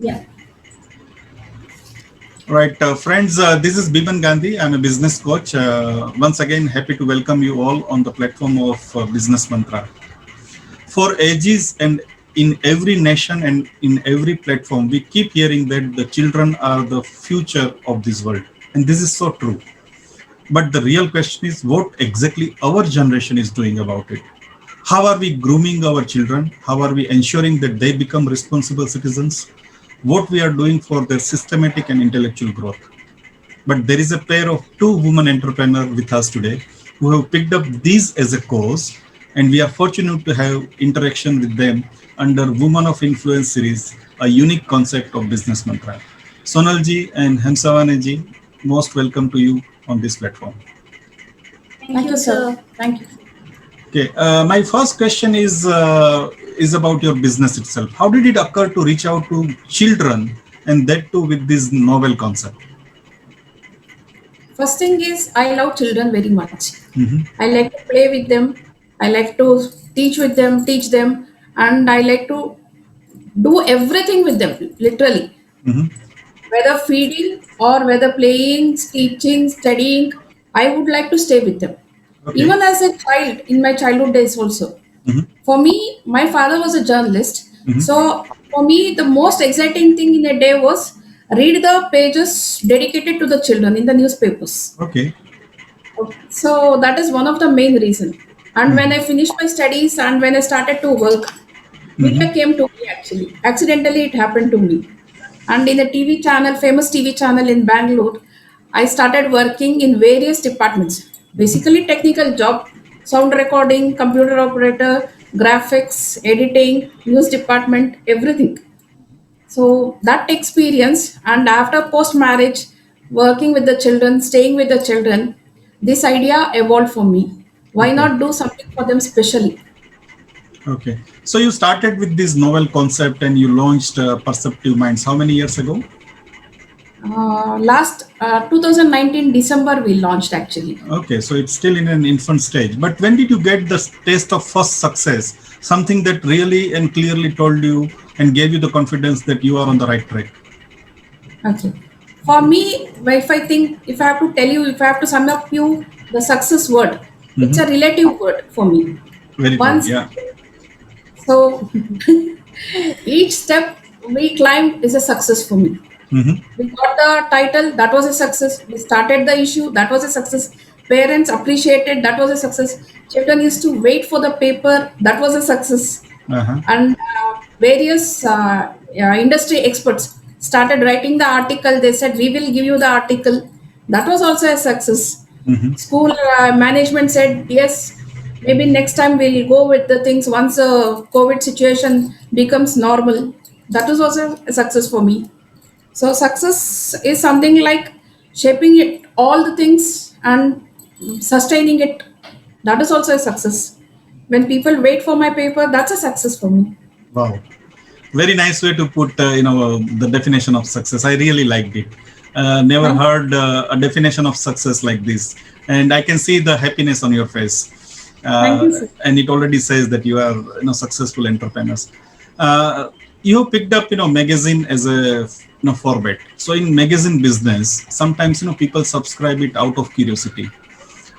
Yeah. Right, friends, this is Biman Gandhi. I'm a business coach. Once again, happy to welcome you all on the platform of Business Mantra. For ages and in every nation and in every platform, we keep hearing that the children are the future of this world. And this is so true. But the real question is what exactly our generation is doing about it. How are we grooming our children? How are we ensuring that they become responsible citizens? What we are doing for their systematic and intellectual growth. But there is a pair of two women entrepreneurs with us today who have picked up these as a cause, and we are fortunate to have interaction with them under Women of Influence series, a unique concept of business mantra. Sonal ji and Hamsaveni ji, most welcome to you on this platform. Thank you, sir. Thank you. Okay, my first question is about your business itself. How did it occur to reach out to children and that too with this novel concept? First thing is, I love children very much. Mhm. I like to play with them. I like to teach them, and I like to do everything with them, literally. Mhm. Whether feeding or whether playing, teaching, studying, I would like to stay with them. Okay. Even as a child, in my childhood days also. Mhm. For me, my father was a journalist. Mhm. So for me, the most exciting thing in a day was read the pages dedicated to the children in the newspapers. Okay. So that is one of the main reason. And when I Mhm. finished my studies and when I started to work, Mhm. media came to me actually. Accidentally, it happened to me. And in a TV channel, famous TV channel in Bangalore, I started working in various departments. Basically, technical job, sound recording, computer operator, graphics, editing, news department, everything. So that experience, and after post marriage, working with the children, staying with the children, this idea evolved for me. Why Okay. not do something for them specially? Okay. So you started with this novel concept and you launched Perceptive Minds. How many years ago? Last 2019 December we launched actually. Okay. So it's still in an infant stage. But when did you get the taste of first success? Something that really and clearly told you and gave you the confidence that you are on the right track. Okay. For me, if I think, if I have to tell you, if I have to sum up you the success word, it's Hmm. a relative word for me. Very true. Once, Yeah. so each step we climbed is a success for me. Hmm. We got the title, that was a success. We started the issue, that was a success. Parents appreciated, that was a success. Children used to wait for the paper, that was a success. Uh-huh. And various industry experts started writing the article. They said, we will give you the article. That was also a success. Hmm. School management said, yes, maybe next time we'll go with the things once the COVID situation becomes normal. That was also a success for me. So success is something like shaping it, all the things, and sustaining it. That is also a success. When people wait for my paper, that's a success for me. Wow. Very nice way to put the definition of success. I really liked it. Never Thank, heard a definition of success like this, and I can see the happiness on your face. thank you, sir. And it already says that you are successful entrepreneurs. uh, you picked up magazine as a format. So in magazine business sometimes people subscribe it out of curiosity,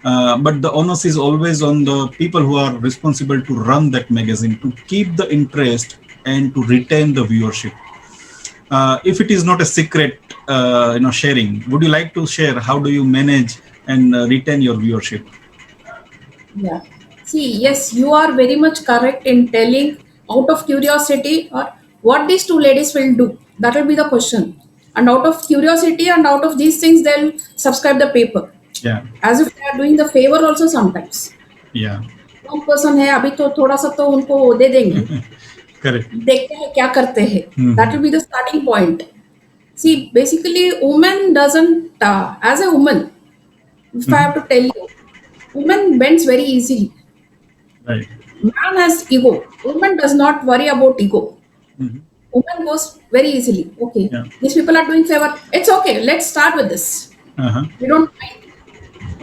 but the onus is always on the people who are responsible to run that magazine to keep the interest and to retain the viewership. If it is not a secret sharing, would you like to share how do you manage and retain your viewership? Yeah. See, yes, you are very much correct in telling out of curiosity or what these two ladies will do. That will be the question. And out of curiosity and out of these things, they'll subscribe the paper. Yeah. As if they are doing the favor also sometimes. Yeah. One person है अभी तो थोड़ा सा तो उनको दे देंगे. Correct. देखते हैं क्या करते हैं. That Hmm. will be the starting point. See, basically, woman doesn't, as a woman, if I Hmm. have to tell you, woman bends very easily. Right. Man has ego. Woman does not worry about ego. Hmm. Woman goes very easily. Okay, Yeah. these people are doing favor. It's okay. Let's start with this. Uh-huh. We don't mind.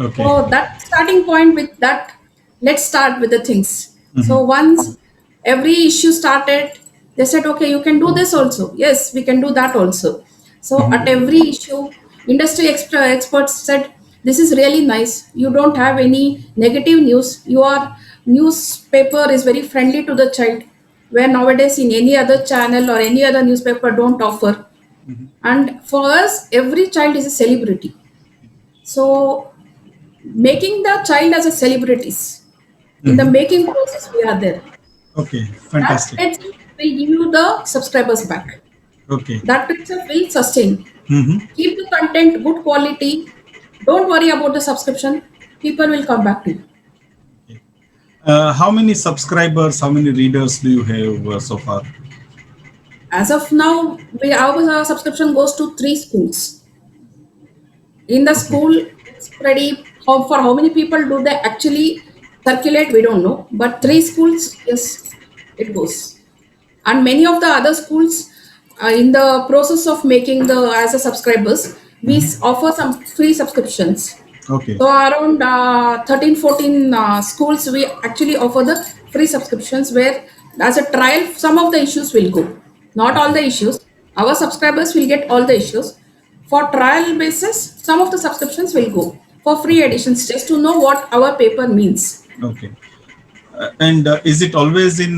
Okay. So that starting point with that, let's start with the things. Hmm. So once every issue started, They said, okay, you can do this also. Yes, we can do that also. So at Mhm. every issue, industry experts said, this is really nice. You don't have any negative news. Your newspaper is very friendly to the child, where nowadays in any other channel or any other newspaper don't offer. And for us, every child is a celebrity. So making the child as a celebrities, in the Mhm. making process, we are there. Okay, That fantastic. itself will give you the subscribers back. Okay. That itself will sustain. Mhm. Keep the content good quality. Don't worry about the subscription. People will come back to you. Okay. How many subscribers, how many readers do you have so far? As of now, our subscription goes to three schools. In the Okay. school, it's pretty. For how many people do they actually circulate? We don't know. But three schools, yes, it goes. And many of the other schools in the process of making the as a subscribers, we offer some free subscriptions. Okay. So around 13 14 schools we actually offer the free subscriptions, where as a trial some of the issues will go, not all Okay. the issues. Our subscribers will get all the issues. For trial basis some of the subscriptions will go for free Okay. editions, just to know what our paper means. Okay. And is it always in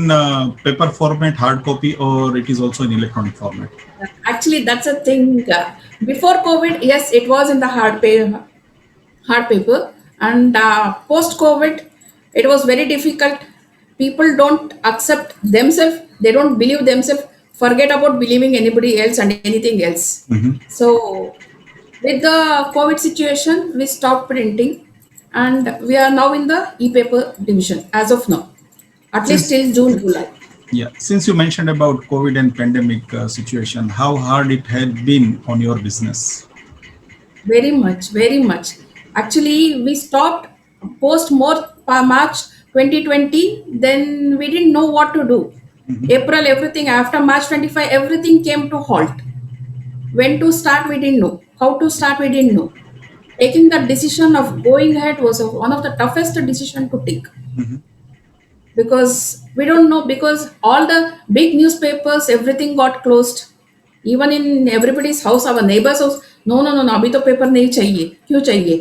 paper format, hard copy, or it is also in electronic format? Actually, that's a thing. Before COVID, yes, it was in the hard paper, and post COVID, it was very difficult. People don't accept themselves. They don't believe themselves. Forget about believing anybody else and anything else. Mhm. So, with the COVID situation, we stopped printing, and we are now in the e-paper division as of now, at least Since till June, July. Yeah, since you mentioned about COVID and pandemic situation, how hard it had been on your business? Very much, very much. Actually, we stopped post more March 2020. Then we didn't know what to do. April, everything after March 25, everything came to halt. When to start, we didn't know. How to start, we didn't know. Taking the decision of going ahead was one of the toughest decision to take, because we don't know, because all the big newspapers everything got closed. Even in everybody's house, our neighbors house, no no no no, अभी तो paper नहीं चाहिए, क्यों चाहिए,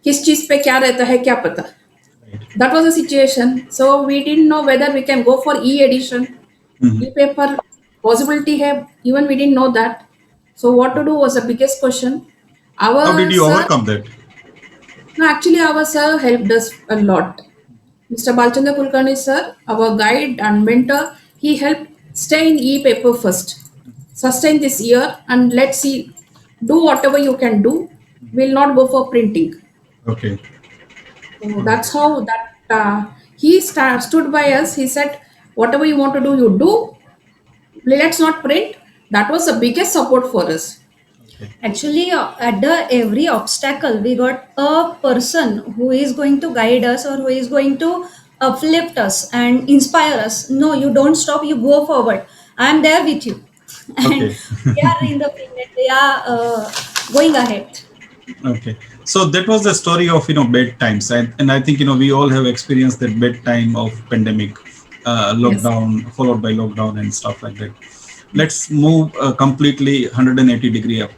किस चीज पे क्या रहता है क्या पता. Right. That was the situation, so we didn't know whether we can go for e-edition, e-paper possibility hai, even we didn't know that. So what to do was the biggest question. How did Our you sir, overcome that? no, actually our sir helped us a lot. Mr. Balchandra Kulkarni sir, our guide and mentor, he helped stay in e-paper first, sustain this year, and let's see, do whatever you can do. We'll not go for printing. Okay. So All right. that's how that he stood by us. He said, whatever you want to do, you do. Let's not print. That was the biggest support for us. Okay. Actually, at the every obstacle, we got a person who is going to guide us or who is going to uplift us and inspire us. No, you don't stop. You go forward. I am there with you, and Okay. we are in the field. We are going ahead. Okay. So that was the story of bad times, and I think we all have experienced that bad time of pandemic, Yes. lockdown followed by lockdown and stuff like that. Let's move completely 180-degree up.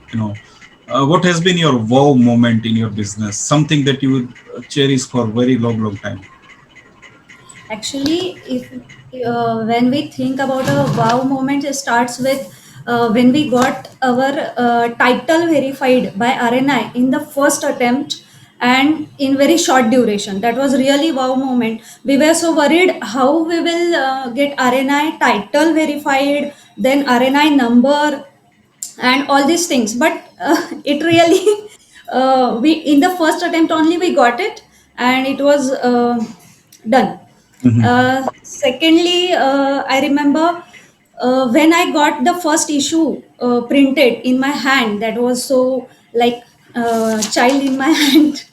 What has been your wow moment in your business? Something that you would cherish for a very long time. Actually, if when we think about a wow moment, it starts with when we got our title verified by RNI in the first attempt and in very short duration. That was really wow moment. We were so worried how we will get RNI title verified, then RNI number and all these things, but it really we in the first attempt only we got it, and it was done. Secondly, I remember when I got the first issue printed in my hand, that was so like child in my hand,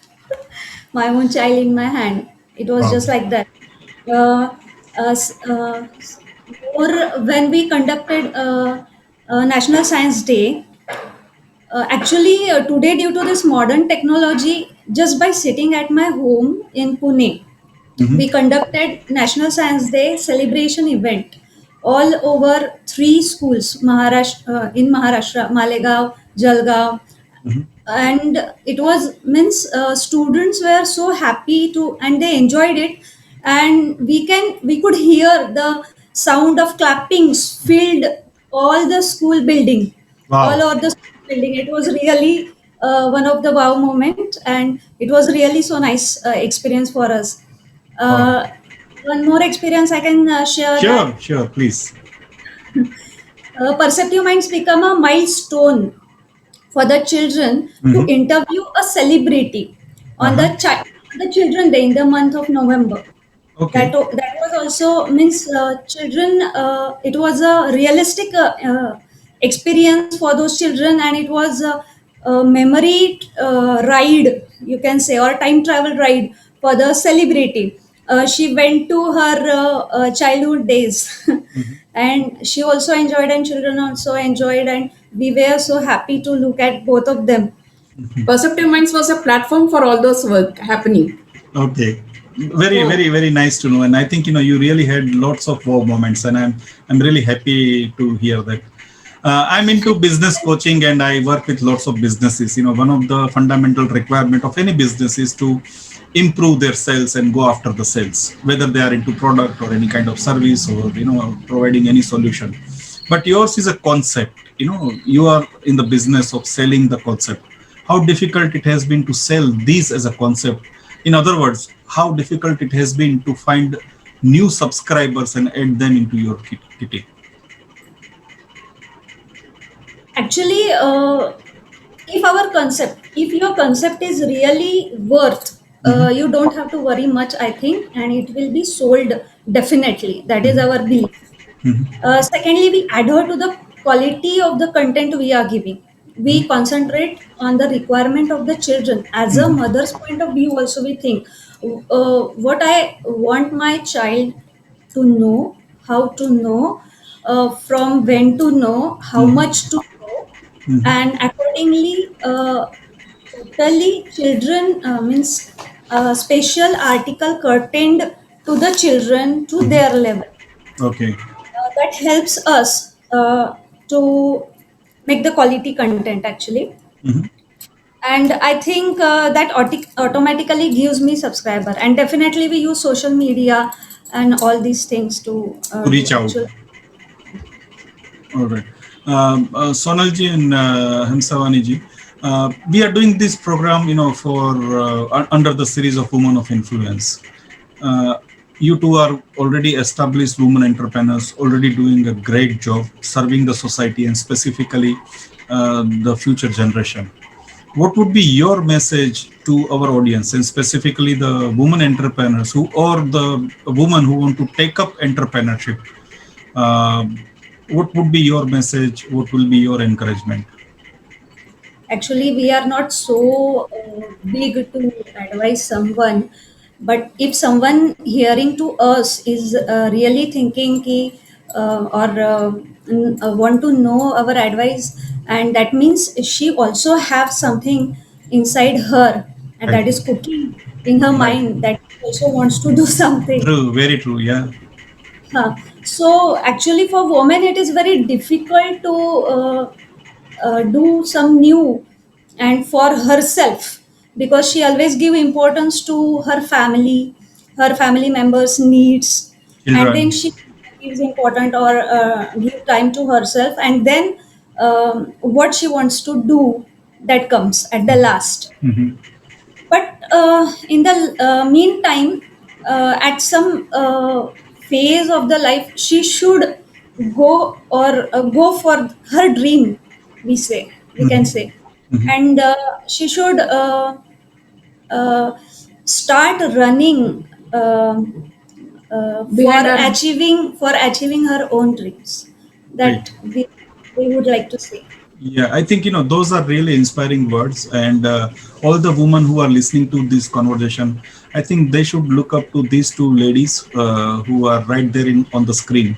my own child in my hand. It was Wow. just like that. uh, uh, s- uh, or when we conducted National Science Day, actually, today, due to this modern technology, just by sitting at my home in Pune, Hmm. we conducted National Science Day celebration event all over three schools, in Maharashtra, Malegaon, Jalgaon, Mhm. and it was means students were so happy to, and they enjoyed it, and we could hear the sound of clappings filled all the school building, all Wow. over the school building. It was really one of the wow moment, and it was really so nice experience for us. Wow. uh, One more experience I can share, that Sure, sure, please. perceptive minds become a milestone for the children to Hmm. interview a celebrity on Uh-huh. the children day in the month of November. Okay. That was also means children. It was a realistic experience for those children, and it was a memory ride, you can say, or time travel ride for the celebrity. She went to her childhood days, Mhm. and she also enjoyed, and children also enjoyed, and we were so happy to look at both of them. Perceptive Minds was a platform for all those work happening. Okay. Very, Oh, very, very nice to know. And I think you really had lots of wow moments, and I'm really happy to hear that. I'm into business coaching, and I work with lots of businesses. One of the fundamental requirement of any business is to improve their sales and go after the sales, whether they are into product or any kind of service, or providing any solution. But yours is a concept. You are in the business of selling the concept. How difficult it has been to sell these as a concept. In other words, how difficult it has been to find new subscribers and add them into your kitty. actually, if your concept is really worth, Mhm. you don't have to worry much, I think, and it will be sold definitely. That is our belief. Mhm. Secondly, we adhere to the quality of the content we are giving. We concentrate on the requirement of the children. As a Mhm. mother's point of view, also we think what I want my child to know, how to know, from when to know, how Mhm. much to know, Mhm. and accordingly, totally children means special article curtained to the children to Mhm. their level. Okay. That helps us to make the quality content actually, Mhm. and I think that automatically gives me subscriber, and definitely we use social media and all these things to To do reach out. actual. All right. Sonalji and Hamsavani ji, we are doing this program, for under the series of Women of Influence. Uh, you two are already established women entrepreneurs, already doing a great job serving the society and specifically the future generation. What would be your message to our audience, and specifically the women entrepreneurs who, or the women who want to take up entrepreneurship? What would be your message? What will be your encouragement? Actually, we are not so big to advise someone, but if someone hearing to us is really thinking ki, want to know our advice, and that means she also have something inside her, and Right. that is cooking in her Right. mind, that she also wants to do something. True. Very true. Yeah. Huh. So actually, for women, it is very difficult to do some new and for herself, because she always give importance to her family members' needs, and then Children. she gives important or give time to herself, and then what she wants to do, that comes at the last. Mhm. But in the meantime, at some phase of the life, she should go for her dream. We can Mhm. say, Mhm. and she should uh, start running Behind our for achieving her own dreams. Right. That we would like to say. Yeah, I think those are really inspiring words, and all the women who are listening to this conversation, I think they should look up to these two ladies who are right there on the screen.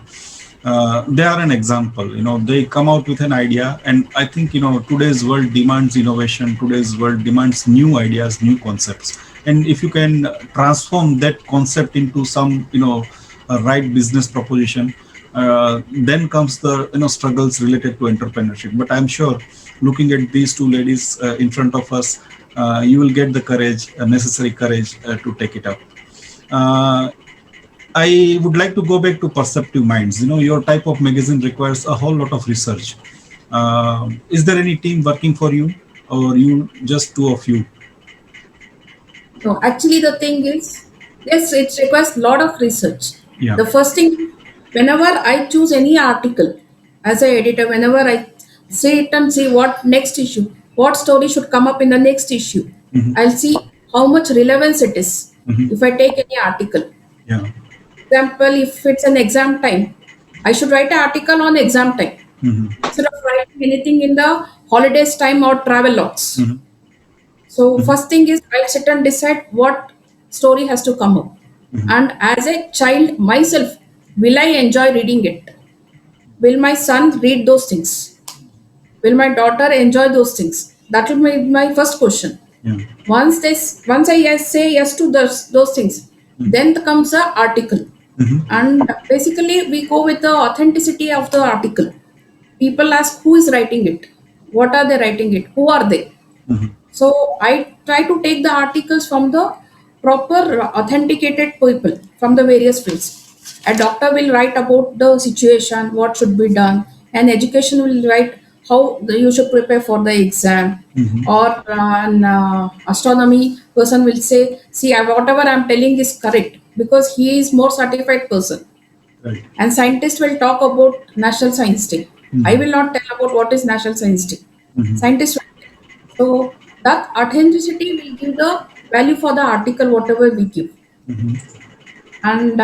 They are an example. They come out with an idea, and I think today's world demands innovation. Today's world demands new ideas, new concepts, and if you can transform that concept into some right business proposition, Then comes the struggles related to entrepreneurship. But I'm sure, looking at these two ladies in front of us, you will get the courage, necessary courage to take it up. Uh, I would like to go back to Perceptive Minds. Your type of magazine requires a whole lot of research. Is there any team working for you, or you just two of you? No, actually, the thing is, yes, it requires a lot of research. Yeah. The first thing, whenever I choose any article as an editor, whenever I see it and see what next issue, what story should come up in the next issue, Hmm. I'll see how much relevance it is Hmm. if I take any article. Yeah. Example, if it's an exam time, I should write an article on exam time Hmm. instead of writing anything in the holidays time or travel logs. Hmm. So Hmm. first thing is I'll sit and decide what story has to come up. Hmm. And as a child myself, will I enjoy reading it? Will my son read those things? Will my daughter enjoy those things? That will be my first question. Yeah. Once I say yes to those things, then comes the article. Hmm. And basically we go with the authenticity of the article. People ask who is writing it? What are they writing it? Who are they? Hmm. So I try to take the articles from the proper authenticated people from the various fields. A doctor will write about the situation, what should be done. An education will write how you should prepare for the exam. Hmm. Or an astronomy person will say, see, whatever I'm telling is correct because he is more certified person. Right. And scientists will talk about National Science Day. I Hmm. will not tell about what is National Science Day. Hmm. Scientists will tell. So that authenticity will give the value for the article, whatever we give. Hmm. And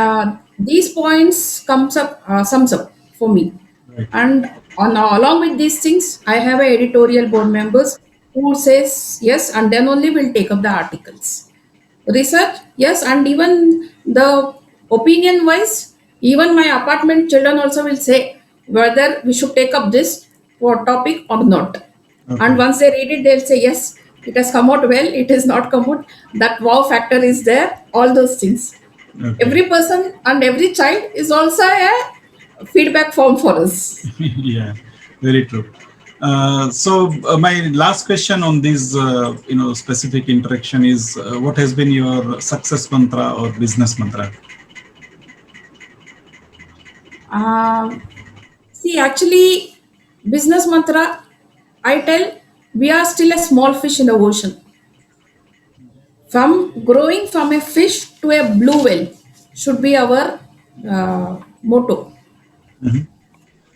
these points sums up for me. Right. And along with these things, I have a editorial board members who says yes, and then only will take up the articles. Research, yes, and even the opinion wise, even my apartment children also will say whether we should take up this for topic or not. And Okay. once they read it, they'll say yes, it has come out well, it has not come out. That wow factor is there, all those things. Okay. Every person and every child is also a feedback form for us. Yeah, very true. So my last question on this, specific interaction is, what has been your success mantra or business mantra? Um, See, actually, business mantra, I tell we are still a small fish in the ocean. From growing from a fish to a blue whale should be our motto. Hmm.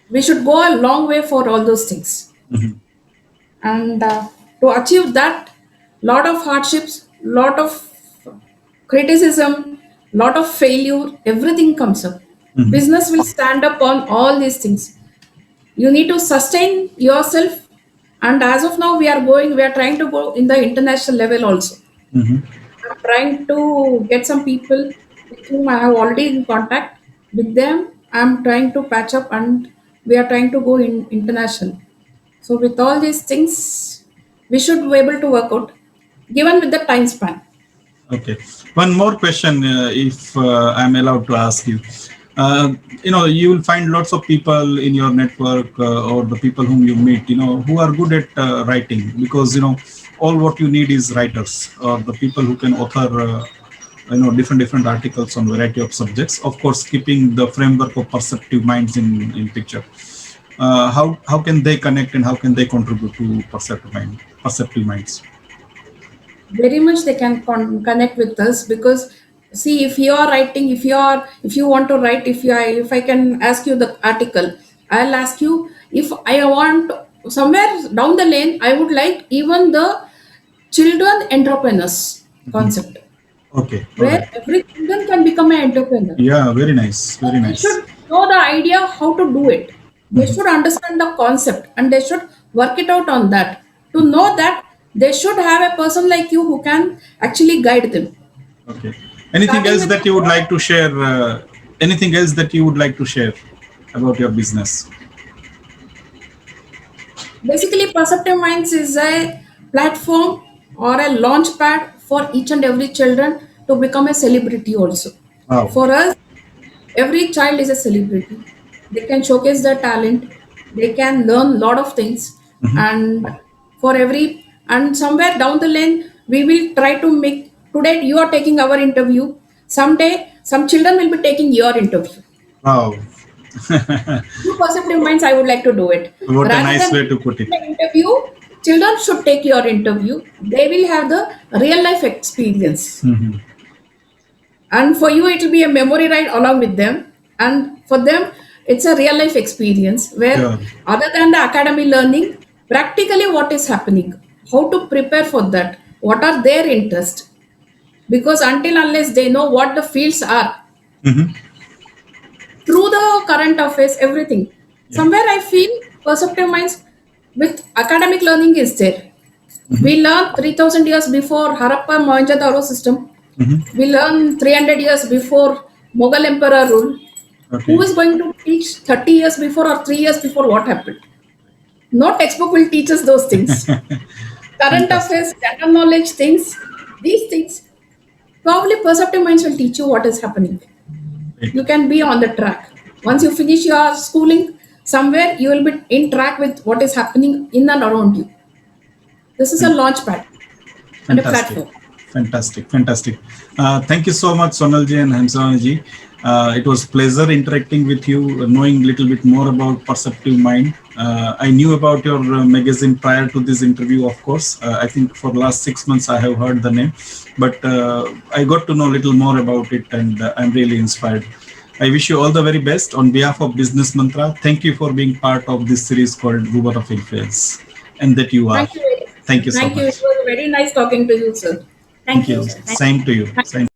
We should go a long way for all those things. Hmm. And to achieve that, lot of hardships, lot of criticism, lot of failure, everything comes up. Hmm. Business will stand up on all these things. You need to sustain yourself, and as of now we are trying to go in the international level also. Hmm. I'm trying to get some people with whom I have already in contact. With them I'm trying to patch up, and we are trying to go in international. So with all these things we should be able to work out given with the time span. Okay. One more question, if I'm allowed to ask you. You will find lots of people in your network, or the people whom you meet, who are good at writing, because, all what you need is writers, or the people who can author, different articles on variety of subjects. Of course, keeping the framework of perceptive minds in picture. How can they connect and how can they contribute to perceptive minds? Very much they can connect with us because see, if you are writing, if you want to write, if I can ask you the article, I'll ask you if I want somewhere down the lane I would like even the children entrepreneurs concept Okay. All where right. every children can become an entrepreneur. Yeah. Very nice. So Very they nice. should know the idea how to do it. They Mhm. should understand the concept and they should work it out on that. To know that they should have a person like you who can actually guide them. Okay. Anything Starting else with that the you would like to share? Anything else that you would like to share about your business? basically Perceptive Minds is a platform or a launch pad for each and every children to become a celebrity also. Wow. For us, every child is a celebrity. they can showcase their talent, they can learn lot of things. And for every, and somewhere down the lane we will try to make, today you are taking our interview, someday some children will be taking your interview. Wow. Through perceptive minds, I would like to do it. What a Rather nice than way to put it. the interview, children should take your interview. They will have the real life experience. And for you, it will be a memory ride along with them. And for them, it's a real life experience where, Sure. other than the academy learning, practically what is happening, how to prepare for that, what are their interests. Because until unless they know what the fields are, through the current affairs, everything. Yeah. Somewhere I feel perceptive minds with academic learning is there. We learn 3000 years before Harappa Mohenjo-daro system. We learn 300 years before Mughal emperor rule. Okay. Who is going to teach 30 years before or 3 years before what happened? No textbook will teach us those things. Current Fantastic. affairs, general knowledge things, these things, probably perceptive minds will teach you what is happening. Great. You can be on the track. Once you finish your schooling, somewhere you will be in track with what is happening in and around you. This is a launch pad and a Fantastic. platform. Fantastic. Fantastic. Thank you so much, Sonalji and Hamsaveni. It was pleasure interacting with you, knowing a little bit more about Perceptive Mind. I knew about your magazine prior to this interview, of course. I think for the last 6 months I have heard the name, but I got to know a little more about it, and I'm really inspired. I wish you all the very best on behalf of Business Mantra. Thank you for being part of this series called Woman of Influence, and that you are. Thank you very much. Thank you so Thank you. It much. was very nice talking to you, sir. Thank Thank you. you. Same to you. Same.